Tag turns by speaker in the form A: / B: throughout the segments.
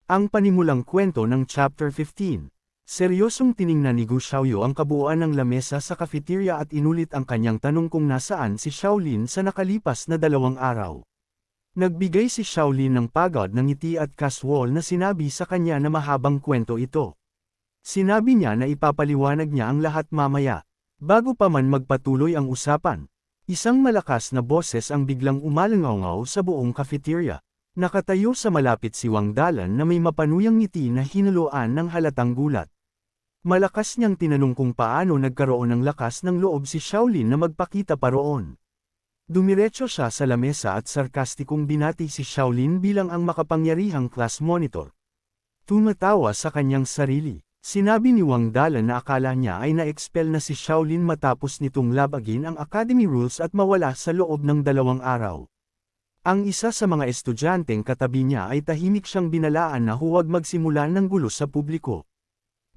A: Ang panimulang kwento ng Chapter 15. Seryosong tiningnan ni Gu Xiaoyu ang kabuuan ng lamesa sa cafeteria at inulit ang kanyang tanong kung nasaan si Xiaolin sa nakalipas na 2 araw. Nagbigay si Xiaolin ng pagod ng ngiti at casual na sinabi sa kanya na mahabang kwento ito. Sinabi niya na ipapaliwanag niya ang lahat mamaya. Bago pa man magpatuloy ang usapan, isang malakas na boses ang biglang umalangaw sa buong cafeteria. Nakatayo sa malapit si Wang Dalan na may mapanuyang ngiti na hinuluan ng halatang gulat. Malakas niyang tinanong kung paano nagkaroon ng lakas ng loob si Xiaolin na magpakita pa roon. Dumiretso siya sa lamesa at sarkastikong binati si Xiaolin bilang ang makapangyarihang class monitor. Tumatawa sa kanyang sarili. Sinabi ni Wang Dalan na akala niya ay na-expel na si Xiaolin matapos nitong labagin ang academy rules at mawala sa loob ng 2 araw. Ang isa sa mga estudyanteng katabi niya ay tahimik siyang binalaan na huwag magsimula ng gulo sa publiko.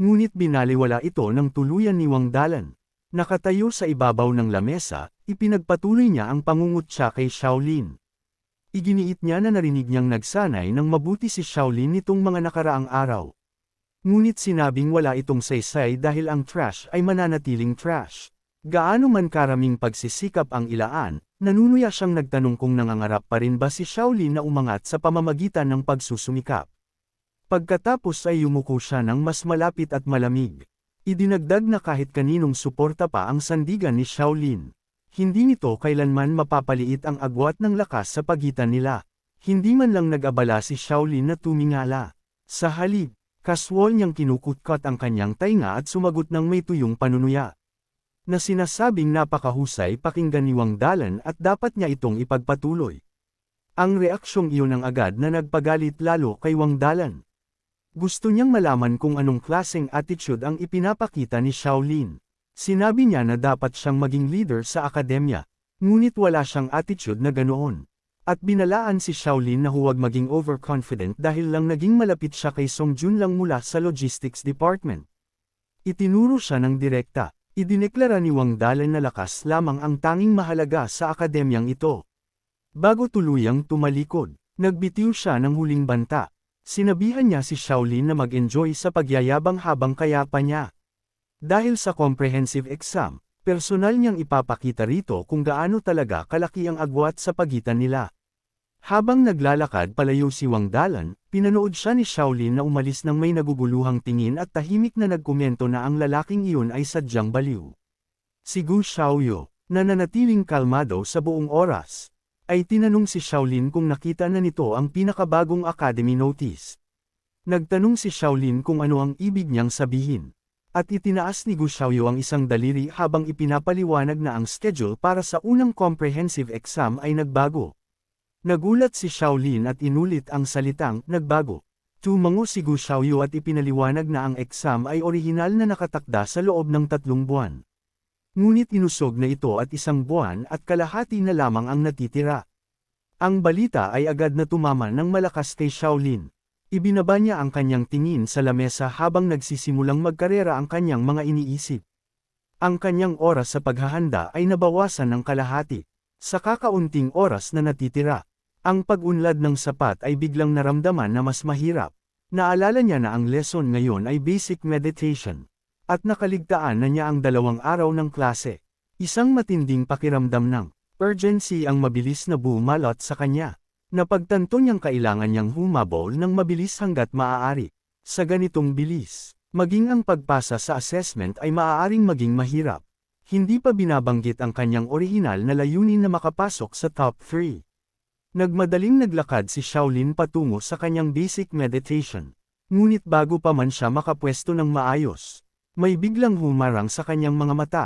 A: Ngunit binaliwala ito ng tuluyan ni Wang Dalan. Nakatayo sa ibabaw ng lamesa, ipinagpatuloy niya ang pangungutya kay Xiaolin. Iginiit niya na narinig niyang nagsanay ng mabuti si Xiaolin nitong mga nakaraang araw. Ngunit sinabing wala itong saysay dahil ang trash ay mananatiling trash. Gaano man karaming pagsisikap ang ilaan, nanunuya siyang nagtanong kung nangangarap pa rin ba si Xiaolin na umangat sa pamamagitan ng pagsusumikap. Pagkatapos ay yumuko siya ng mas malapit at malamig. Idinagdag na kahit kaninong suporta pa ang sandigan ni Xiaolin. Hindi nito kailanman mapapaliit ang agwat ng lakas sa pagitan nila. Hindi man lang nag-abala si Xiaolin na tumingala. Sa halip, kaswal niyang kinukutkot ang kanyang tainga at sumagot ng may tuyong panunuya. Na sinasabing napakahusay pakinggan ni Wang Dalan at dapat niya itong ipagpatuloy. Ang reaksyong iyon ang agad na nagpagalit lalo kay Wang Dalan. Gusto niyang malaman kung anong klaseng attitude ang ipinapakita ni Xiaolin. Sinabi niya na dapat siyang maging leader sa akademya, ngunit wala siyang attitude na ganoon. At binalaan si Xiaolin na huwag maging overconfident dahil lang naging malapit siya kay Song Jun lang mula sa logistics department. Itinuro siya ng direkta. Idineklara ni Wang Dalan na lakas lamang ang tanging mahalaga sa akademyang ito. Bago tuluyang tumalikod, nagbitiw siya ng huling banta. Sinabihan niya si Xiaolin na mag-enjoy sa pagyayabang habang kaya pa niya. Dahil sa comprehensive exam, personal niyang ipapakita rito kung gaano talaga kalaki ang agwat sa pagitan nila. Habang naglalakad palayo si Wang Dalan, pinanood siya ni Xiaolin na umalis ng may naguguluhang tingin at tahimik na nagkomento na ang lalaking iyon ay sadyang baliw. Si Gu Xiaoyu, na nanatiling kalmado sa buong oras, ay tinanong si Xiaolin kung nakita na nito ang pinakabagong academy notice. Nagtanong si Xiaolin kung ano ang ibig niyang sabihin. At itinaas ni Gu Xiaoyu ang isang daliri habang ipinapaliwanag na ang schedule para sa unang comprehensive exam ay nagbago. Nagulat si Xiaolin at inulit ang salitang nagbago. Tumango si Gu Xiaoyu at ipinaliwanag na ang exam ay orihinal na nakatakda sa loob ng 3 buwan. Ngunit inusog na ito at 1 buwan at kalahati na lamang ang natitira. Ang balita ay agad na tumama ng malakas kay Xiaolin. Ibinaba niya ang kanyang tingin sa lamesa habang nagsisimulang magkarera ang kanyang mga iniisip. Ang kanyang oras sa paghahanda ay nabawasan ng kalahati. Sa kakaunting oras na natitira, ang pag-unlad ng sapat ay biglang naramdaman na mas mahirap. Naalala niya na ang lesson ngayon ay basic meditation. At nakaligtaan na niya ang 2 araw ng klase. Isang matinding pakiramdam ng urgency ang mabilis na bumalot sa kanya. Napagtanto niyang kailangan niyang humabol ng mabilis hanggat maaari. Sa ganitong bilis, maging ang pagpasa sa assessment ay maaaring maging mahirap. Hindi pa binabanggit ang kanyang orihinal na layunin na makapasok sa top 3. Nagmadaling naglakad si Xiaolin patungo sa kanyang basic meditation. Ngunit bago pa man siya makapwesto ng maayos, may biglang humarang sa kanyang mga mata.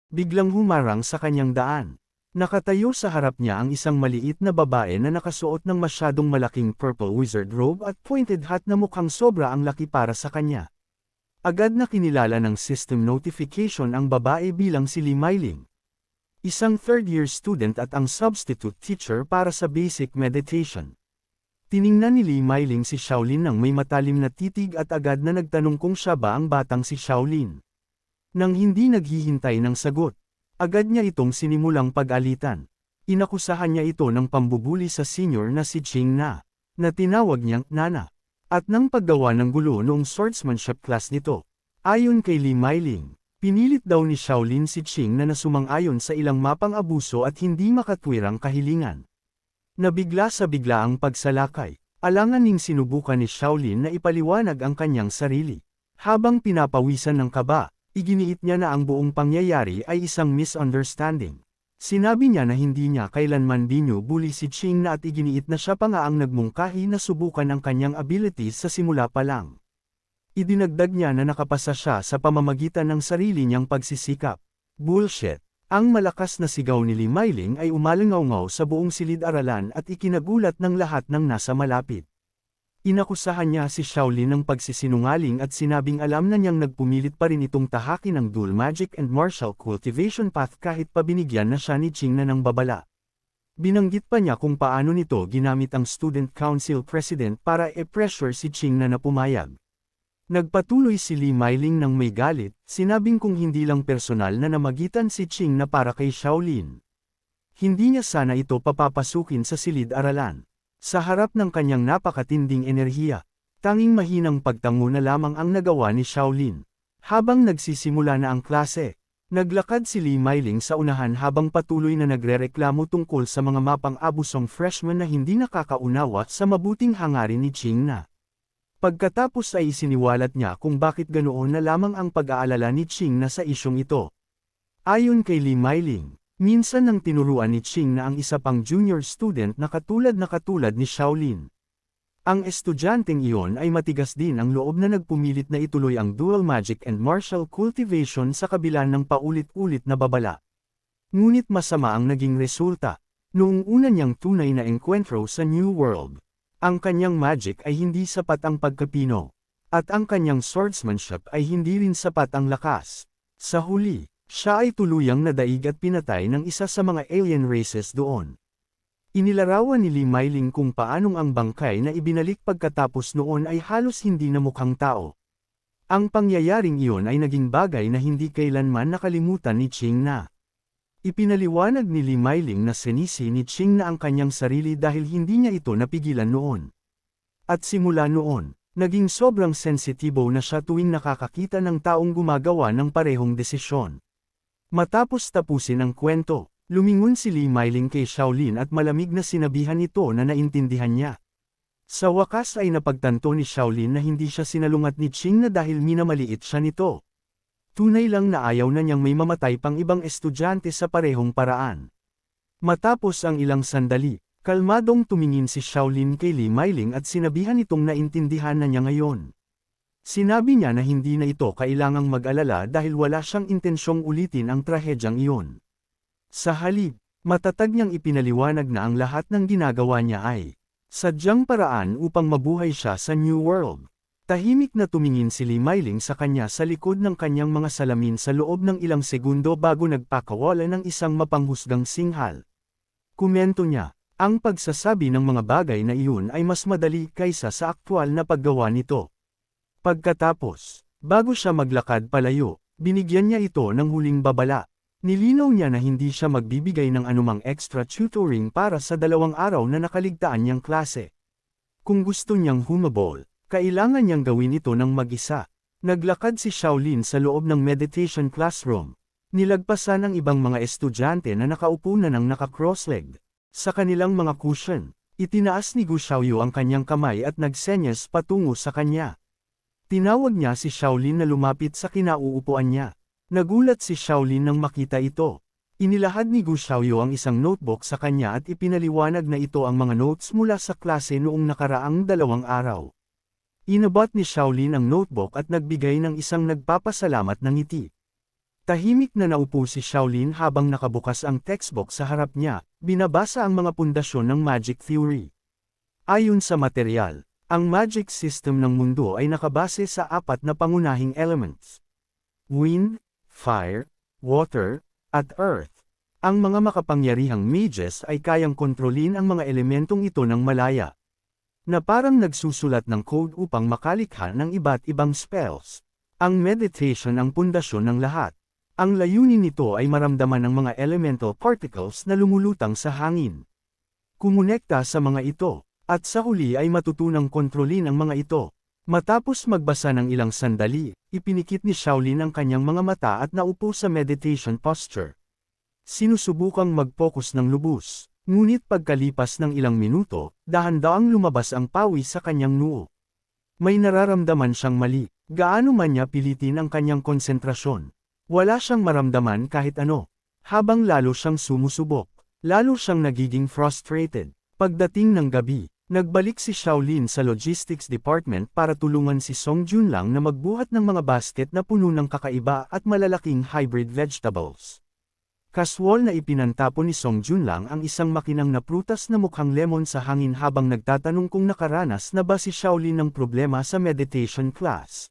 A: Biglang humarang sa kanyang daan. Nakatayo sa harap niya ang isang maliit na babae na nakasuot ng masyadong malaking purple wizard robe at pointed hat na mukhang sobra ang laki para sa kanya. Agad na kinilala ng system notification ang babae bilang si Li Mailing. Isang third-year student at ang substitute teacher para sa basic meditation. Tiningnan ni Li Mailing si Xiaolin ng may matalim na titig at agad na nagtanong kung siya ba ang batang si Xiaolin. Nang hindi naghihintay ng sagot, agad niya itong sinimulang pag-alitan. Inakusahan niya ito ng pambubuli sa senior na si Ching Na tinawag niyang Nana. at ng paggawa ng gulo noong swordsmanship class nito. Ayon kay Li Mailing, pinilit daw ni Shaolin si Qing na nasumang-ayon sa ilang mapang abuso at hindi makatwirang kahilingan. Nabigla sa bigla ang pagsalakay. Alanganing sinubukan ni Shaolin na ipaliwanag ang kanyang sarili. Habang pinapawisan ng kaba, iginiit niya na ang buong pangyayari ay isang misunderstanding. Sinabi niya na hindi niya kailanman binubuli si Qing na at iginiit na siya pa nga ang nagmungkahi na subukan ang kanyang abilities sa simula pa lang. Idinagdag niya na nakapasa siya sa pamamagitan ng sarili niyang pagsisikap. Bullshit! Ang malakas na sigaw ni Li Mailing ay umalangaw-ngaw sa buong silid-aralan at ikinagulat ng lahat ng nasa malapit. Inakusahan niya si Shaolin ng pagsisinungaling at sinabing alam na niyang nagpumilit pa rin itong tahakin ang dual magic and martial cultivation path kahit pa binigyan na siya ni Qing na ng babala. Binanggit pa niya kung paano nito ginamit ang Student Council President para e-pressure si Qing na napumayag. Nagpatuloy si Li Mailing ng may galit, sinabing kung hindi lang personal na namagitan si Qing na para kay Shaolin. Hindi niya sana ito papapasukin sa silid-aralan. Sa harap ng kanyang napakatinding enerhiya, tanging mahinang pagtango na lamang ang nagawa ni Shaolin. Habang nagsisimula na ang klase, naglakad si Li Mailing sa unahan habang patuloy na nagrereklamo tungkol sa mga mapang abusong freshman na hindi nakakaunawa sa mabuting hangarin ni Qing na. Pagkatapos ay isiniwalat niya kung bakit ganoon na lamang ang pag-aalala ni Qing na sa isyong ito. Ayon kay Li Mailing, minsan nang tinuruan ni Qing na ang isa pang junior student na katulad ni Shaolin. Ang estudyanteng iyon ay matigas din ang loob na nagpumilit na ituloy ang dual magic and martial cultivation sa kabila ng paulit-ulit na babala. Ngunit masama ang naging resulta. Noong una niyang tunay na engkwentro sa New World, ang kanyang magic ay hindi sapat ang pagkapino, at ang kanyang swordsmanship ay hindi rin sapat ang lakas. Sa huli, siya ay tuluyang nadaig at pinatay ng isa sa mga alien races doon. Inilarawan ni Li Mailing kung paanong ang bangkay na ibinalik pagkatapos noon ay halos hindi na mukhang tao. Ang pangyayaring iyon ay naging bagay na hindi kailanman nakalimutan ni Qing na. Ipinaliwanag ni Li Mailing na sinisi ni Qing na ang kanyang sarili dahil hindi niya ito napigilan noon. At simula noon, naging sobrang sensitibo na siya tuwing nakakakita ng taong gumagawa ng parehong desisyon. Matapos tapusin ang kwento, lumingon si Li Mailing kay Shaolin at malamig na sinabihan ito na naintindihan niya. Sa wakas ay napagtanto ni Shaolin na hindi siya sinalungat ni Qing na dahil minamaliit siya nito. Tunay lang na ayaw na niyang may mamatay pang ibang estudyante sa parehong paraan. Matapos ang ilang sandali, kalmadong tumingin si Shaolin kay Li Mailing at sinabihan itong naintindihan na niya ngayon. Sinabi niya na hindi na ito kailangang mag-alala dahil wala siyang intensyong ulitin ang trahedyang iyon. Sa halip, matatag niyang ipinaliwanag na ang lahat ng ginagawa niya ay sadyang paraan upang mabuhay siya sa New World. Tahimik na tumingin si Li Mailing sa kanya sa likod ng kanyang mga salamin sa loob ng ilang segundo bago nagpakawala ng isang mapanghusgang singhal. Komento niya, ang pagsasabi ng mga bagay na iyon ay mas madali kaysa sa aktwal na paggawa nito. Pagkatapos, bago siya maglakad palayo, binigyan niya ito ng huling babala. Nilinaw niya na hindi siya magbibigay ng anumang extra tutoring para sa 2 araw na nakaligtaan niyang klase. Kung gusto niyang humabol, kailangan niyang gawin ito ng mag-isa. Naglakad si Shaolin sa loob ng meditation classroom. Nilagpasan ang ibang mga estudyante na nakaupo na ng naka-cross-legged. Sa kanilang mga cushion, itinaas ni Gu Xiaoyu ang kanyang kamay at nagsenyas patungo sa kanya. Tinawag niya si Shaolin na lumapit sa kinauupuan niya. Nagulat si Shaolin nang makita ito. Inilahad ni Gu Xiaoyu ang isang notebook sa kanya at ipinaliwanag na ito ang mga notes mula sa klase noong nakaraang 2 araw. Inabot ni Shaolin ang notebook at nagbigay ng isang nagpapasalamat na ngiti. Tahimik na naupo si Shaolin habang nakabukas ang textbook sa harap niya, binabasa ang mga pundasyon ng magic theory. Ayon sa material, ang magic system ng mundo ay nakabase sa 4 na pangunahing elements: wind, fire, water, at earth. Ang mga makapangyarihang mages ay kayang kontrolin ang mga elementong ito ng malaya, na parang nagsusulat ng code upang makalikha ng iba't ibang spells. Ang meditation ang pundasyon ng lahat. Ang layunin nito ay maramdaman ang mga elemental particles na lumulutang sa hangin. Kumonekta sa mga ito, At sa huli ay matutunang kontrolin ang mga ito. Matapos magbasa ng ilang sandali, ipinikit ni Shaolin ang kanyang mga mata at naupo sa meditation posture. Sinusubukang mag-focus ng lubos, ngunit pagkalipas ng ilang minuto, dahan-daang lumabas ang pawis sa kanyang noo. May nararamdaman siyang mali, gaano man niya pilitin ang kanyang konsentrasyon. Wala siyang maramdaman kahit ano. Habang lalo siyang sumusubok, lalo siyang nagiging frustrated. Pagdating ng gabi, nagbalik si Shaolin sa logistics department para tulungan si Song Junlang na magbuhat ng mga basket na puno ng kakaiba at malalaking hybrid vegetables. Kaswal na ipinantapon ni Song Junlang ang isang makinang na prutas na mukhang lemon sa hangin habang nagtatanong kung nakaranas na ba si Shaolin ng problema sa meditation class.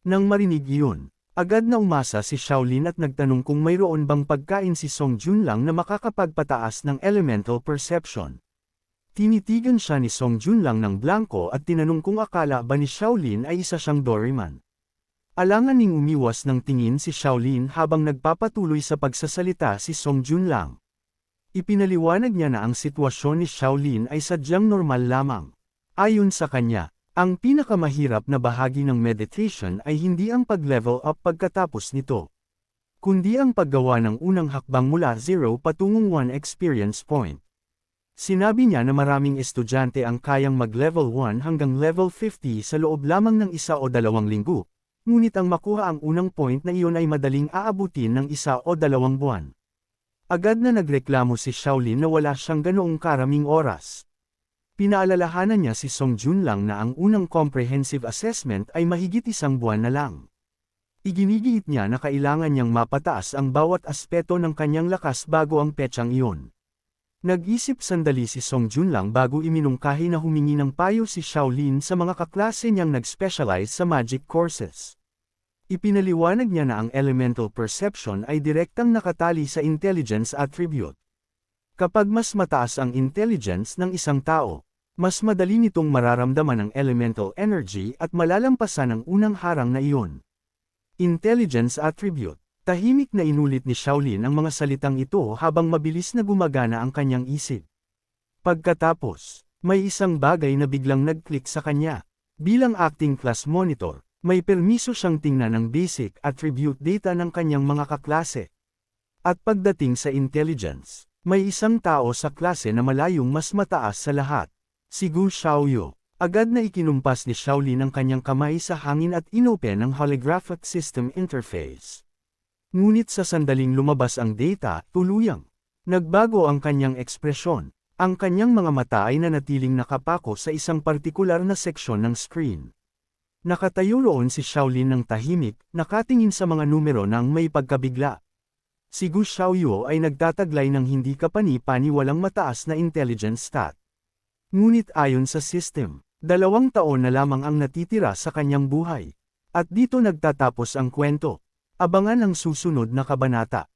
A: Nang marinig iyon, agad na umasa si Shaolin at nagtanong kung mayroon bang pagkain si Song Junlang na makakapagpataas ng elemental perception. Tinitigan siya ni Song Junlang ng blanco at tinanong kung akala ba ni Shaolin ay isa siyang Doraemon. Alanganing umiwas ng tingin si Shaolin habang nagpapatuloy sa pagsasalita si Song Junlang. Ipinaliwanag niya na ang sitwasyon ni Shaolin ay sadyang normal lamang. Ayon sa kanya, ang pinakamahirap na bahagi ng meditation ay hindi ang pag-level up pagkatapos nito, kundi ang paggawa ng unang hakbang mula 0 patungong 1 experience point. Sinabi niya na maraming estudyante ang kayang mag-level 1 hanggang level 50 sa loob lamang ng 1 o 2 linggo, ngunit ang makuha ang unang point na iyon ay madaling aabutin ng 1 o 2 buwan. Agad na nagreklamo si Shaolin na wala siyang ganoong karaming oras. Pinaalalahanan niya si Song Junlang na ang unang comprehensive assessment ay mahigit 1 buwan na lang. Iginigiit niya na kailangan niyang mapataas ang bawat aspeto ng kanyang lakas bago ang petsang iyon. Nag-isip sandali si Song Junlang bago iminungkahi na humingi ng payo si Shaolin sa mga kaklase niyang nag-specialize sa magic courses. Ipinaliwanag niya na ang elemental perception ay direktang nakatali sa intelligence attribute. Kapag mas mataas ang intelligence ng isang tao, mas madali nitong mararamdaman ang elemental energy at malalampasan ang unang harang na iyon. Intelligence attribute. Tahimik na inulit ni Shaolin ang mga salitang ito habang mabilis na gumagana ang kanyang isip. Pagkatapos, may isang bagay na biglang nag-click sa kanya. Bilang acting class monitor, may permiso siyang tingnan ang basic attribute data ng kanyang mga kaklase. At pagdating sa intelligence, may isang tao sa klase na malayong mas mataas sa lahat. Si Gu Xiaoyu. Agad na ikinumpas ni Shaolin ang kanyang kamay sa hangin at inopen ang holographic system interface. Ngunit sa sandaling lumabas ang data, tuluyang nagbago ang kanyang ekspresyon. Ang kanyang mga mata ay nanatiling nakapako sa isang partikular na seksyon ng screen. Nakatayo roon si Shaolin ng tahimik, nakatingin sa mga numero nang may pagkabigla. Si Gu Xiaoyu ay nagtataglay ng hindi kapani-paniwalang mataas na intelligence stat. Ngunit ayon sa system, 2 taon na lamang ang natitira sa kanyang buhay. At dito nagtatapos ang kwento. Abangan ang susunod na kabanata.